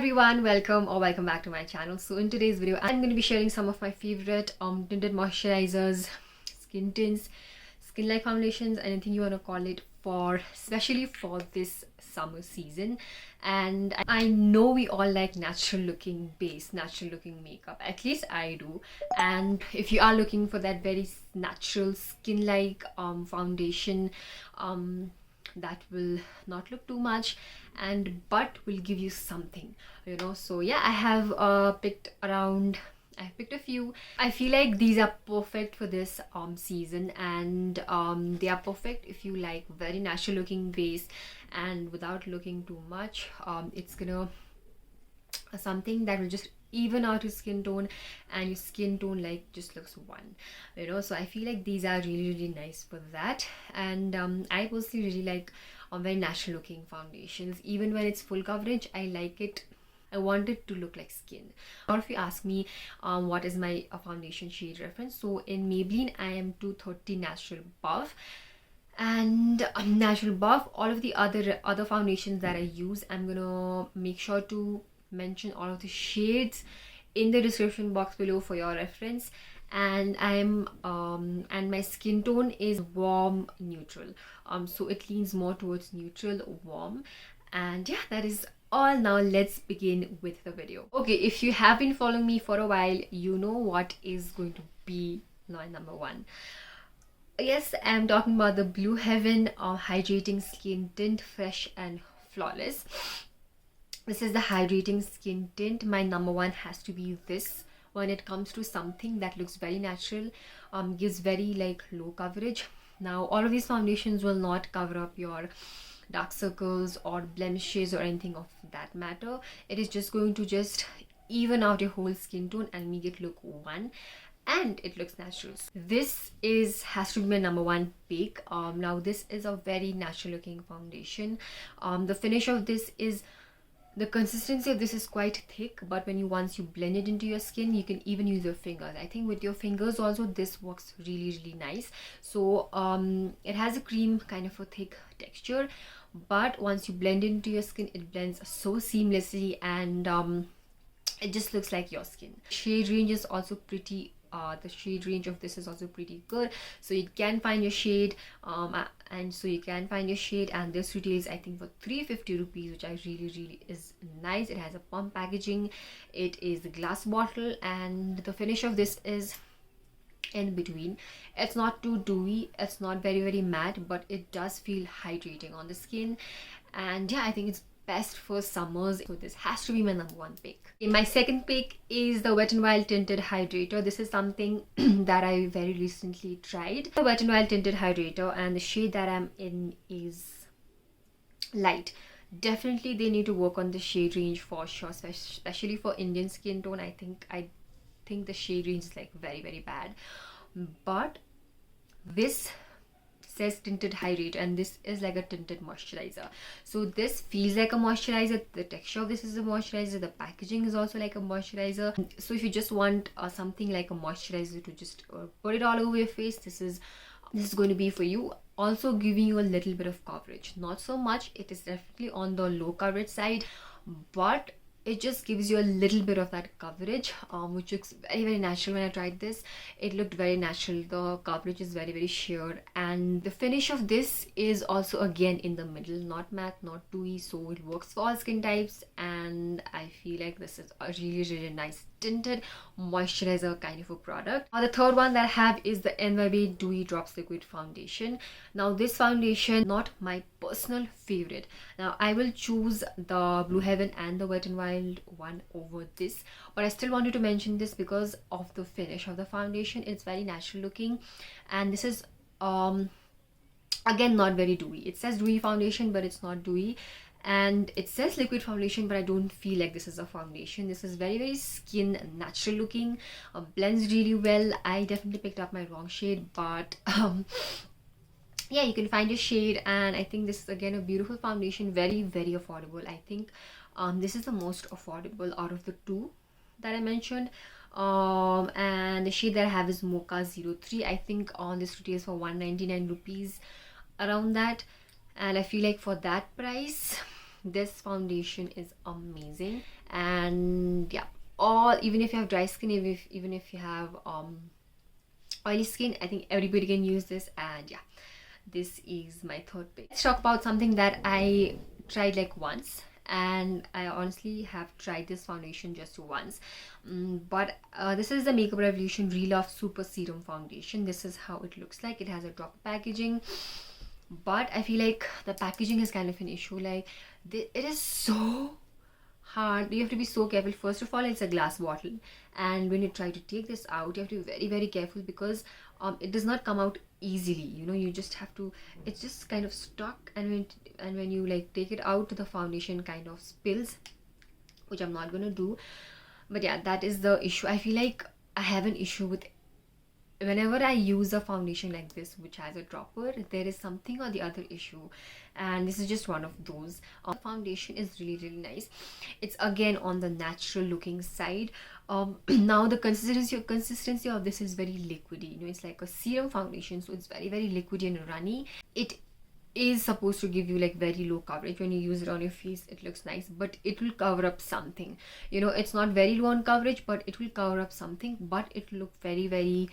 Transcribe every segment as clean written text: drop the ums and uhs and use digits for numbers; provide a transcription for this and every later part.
everyone, welcome back to my channel. So in today's video I'm going to be sharing some of my favorite tinted moisturizers, skin tints, skin light foundations, anything you want to call it, for especially for this summer season. And I know we all like natural looking base, natural looking makeup, at least I do. And if you are looking for that very natural skin like foundation that will not look too much and but will give you something, you know. So yeah, I have picked a few. I feel like these are perfect for this season, and they are perfect if you like very natural looking base and without looking too much. It's gonna something that will just even out your skin tone, and your skin tone like just looks one, you know. So I feel like these are really nice for that. And I personally really like very natural looking foundations. Even when it's full coverage, I like it. I want it to look like skin. Or if you ask me what is my foundation shade reference, so in Maybelline I am 230 Natural Buff. And Natural Buff, all of the other foundations that I use, I'm gonna make sure to mention all of the shades in the description box below for your reference. And and my skin tone is warm neutral, so it leans more towards neutral warm. And yeah, that is all. Now let's begin with the video. Okay, if you have been following me for a while, you know what is going to be my number one. Yes, I'm talking about the Blue Heaven Hydrating Skin Tint, Fresh and Flawless. This is the Hydrating Skin Tint. My number one has to be this when it comes to something that looks very natural, gives very like low coverage. Now all of these foundations will not cover up your dark circles or blemishes or anything of that matter. It is just going to just even out your whole skin tone and make it look one, and it looks natural. This has to be my number one pick. Now this is a very natural looking foundation. The finish of this is, the consistency of this is quite thick, but once you blend it into your skin, you can even use your fingers. I think with your fingers also this works really nice. So it has a cream kind of a thick texture, but once you blend it into your skin, it blends so seamlessly, and it just looks like your skin. Shade range is also pretty the shade range of this is also pretty good, so you can find your shade, and this retails I think for 350 rupees, which I really is nice. It has a pump packaging, it is a glass bottle, and the finish of this is in between. It's not too dewy, it's not very matte, but it does feel hydrating on the skin. And yeah, I think it's best for summers, so this has to be my number one pick. My second pick is the Wet n Wild Tinted Hydrator. This is something that I very recently tried, the Wet n Wild Tinted Hydrator, and the shade that I'm in is light. Definitely they need to work on the shade range for sure, especially for Indian skin tone. I think the shade range is like very bad, but this says tinted hydrator, and this is like a tinted moisturizer. So this feels like a moisturizer. The texture of this is a moisturizer. The packaging is also like a moisturizer. So if you just want something like a moisturizer to just put it all over your face, this is going to be for you. Also giving you a little bit of coverage, not so much. It is definitely on the low coverage side, but it just gives you a little bit of that coverage, which looks very natural. When I tried this, it looked very natural. The coverage is very sheer, and the finish of this is also again in the middle, not matte, not dewy, so it works for all skin types. And I feel like this is a really nice tinted moisturizer kind of a product. Now the third one that I have is the NYB Dewy Drops Liquid Foundation. Now this foundation, not my personal favorite. Now I will choose the Blue Heaven and the Wet n Wild one over this, but I still wanted to mention this because of the finish of the foundation. It's very natural looking, and this is again not very dewy. It says dewy foundation, but it's not dewy. And it says liquid foundation, but I don't feel like this is a foundation. This is very skin natural looking, blends really well. I definitely picked up my wrong shade, but yeah, you can find your shade. And I think this is again a beautiful foundation, very affordable. I think this is the most affordable out of the two that I mentioned. And the shade that I have is Mocha 03. I think on this retails for 199 rupees, around that. And I feel like for that price, this foundation is amazing. And yeah, all, even if you have dry skin, even if you have oily skin, I think everybody can use this. And yeah, this is my third pick. Let's talk about something that I tried like once, and I honestly have tried this foundation just once, but this is the Makeup Revolution Real Super Serum foundation. This is how it looks like. It has a drop packaging, but I feel like the packaging is kind of an issue. Like it is so hard. You have to be so careful. First of all, it's a glass bottle, and when you try to take this out, you have to be very, very careful, because it does not come out easily. You know, you just have to, it's just kind of stuck, and when you like take it out, the foundation kind of spills, which I'm not gonna do. But yeah, that is the issue. I feel like I have an issue with, whenever I use a foundation like this which has a dropper, there is something or the other issue, and this is just one of those. The foundation is really, really nice. It's again on the natural looking side. Now the consistency of this is very liquidy. You know, it's like a serum foundation, so it's very, very liquidy and runny. It is supposed to give you like very low coverage. When you use it on your face, it looks nice, but it will cover up something. You know, it's not very low on coverage, but it will cover up something, but it will look very, very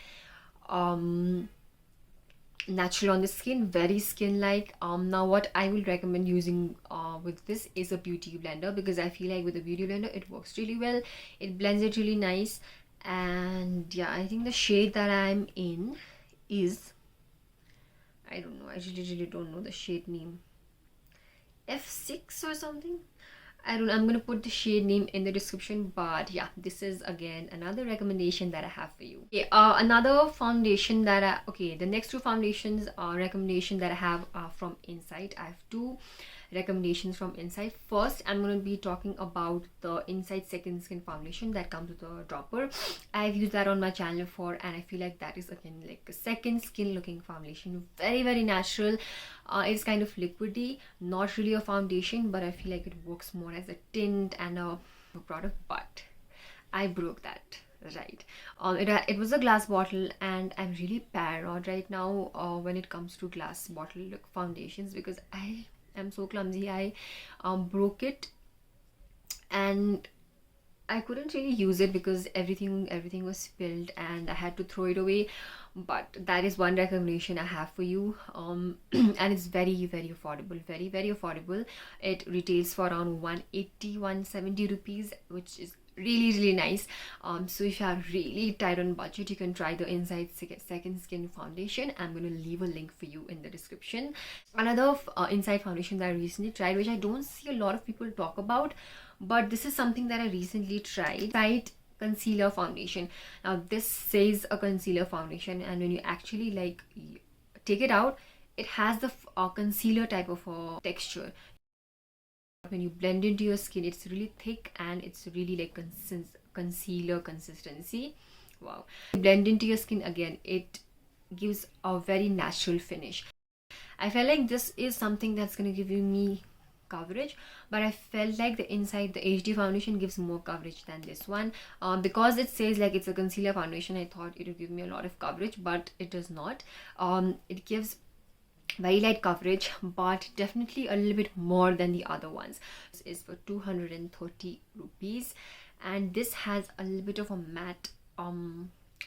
natural on the skin, very skin like. Now what I will recommend using with this is a beauty blender, because I feel like with a beauty blender it works really well. It blends it really nice. And yeah, I think the shade that I'm in is, I don't know, I really don't know the shade name, F6 or something. I'm gonna put the shade name in the description. But yeah, this is again another recommendation that I have for you. Okay, another foundation that the next two foundations recommendation that I have from Insight. I have two recommendations from Insight. First, I'm going to be talking about the Insight Second Skin foundation that comes with a dropper. I've used that on my channel before, and I feel like that is again like a second skin looking foundation. Very, very natural. It's kind of liquidy, not really a foundation, but I feel like it works more as a tint and a product. But I broke that, right? It was a glass bottle, and I'm really paranoid right now when it comes to glass bottle look foundations, because I'm so clumsy. I broke it, and I couldn't really use it because everything was spilled, and I had to throw it away. But that is one recommendation I have for you. And it's very, very affordable, very, very affordable. It retails for around 180-170 rupees, which is really, really nice. So if you are really tight on budget, you can try the Insight Second Skin foundation. I'm going to leave a link for you in the description. Another Insight foundation that I recently tried, which I don't see a lot of people talk about, but this is something that I recently tried, concealer foundation. Now this says a concealer foundation, and when you actually like take it out, it has the concealer type of texture. When you blend into your skin, it's really thick, and it's really like concealer consistency. Wow. Blend into your skin, again it gives a very natural finish. I felt like this is something that's going to give me coverage, but I felt like the HD foundation gives more coverage than this one. Because it says like it's a concealer foundation, I thought it would give me a lot of coverage, but it does not. It gives very light coverage, but definitely a little bit more than the other ones. This is for 230 rupees, and this has a little bit of a matte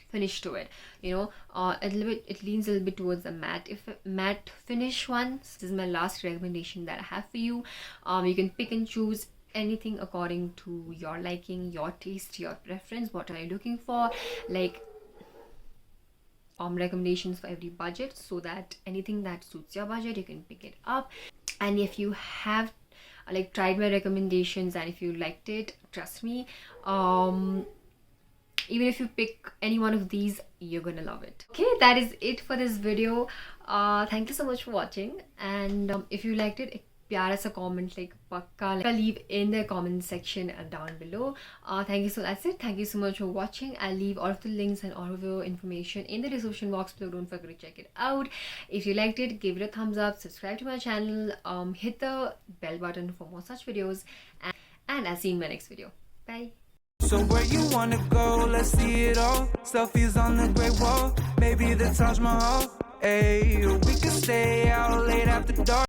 finish to it. You know, a little bit, it leans a little bit towards the matte finish one. This is my last recommendation that I have for you. You can pick and choose anything according to your liking, your taste, your preference. What are you looking for? Like recommendations for every budget, so that anything that suits your budget, you can pick it up. And if you have like tried my recommendations and if you liked it, trust me, even if you pick any one of these, you're gonna love it. Okay, that is it for this video. Thank you so much for watching, and if you liked it, प्यारा सा comment like pakka leave in the comment section down below. Thank you. So that's it. Thank you so much for watching. I'll leave all of the links and all of the information in the description box below. Don't forget to check it out. If you liked it, give it a thumbs up, subscribe to my channel, hit the bell button for more such videos, and I'll see you in my next video. Bye. So where you wanna go? Let's see it all. Selfies on the Great Wall, maybe the Taj Mahal. Hey, we can stay out late after dark.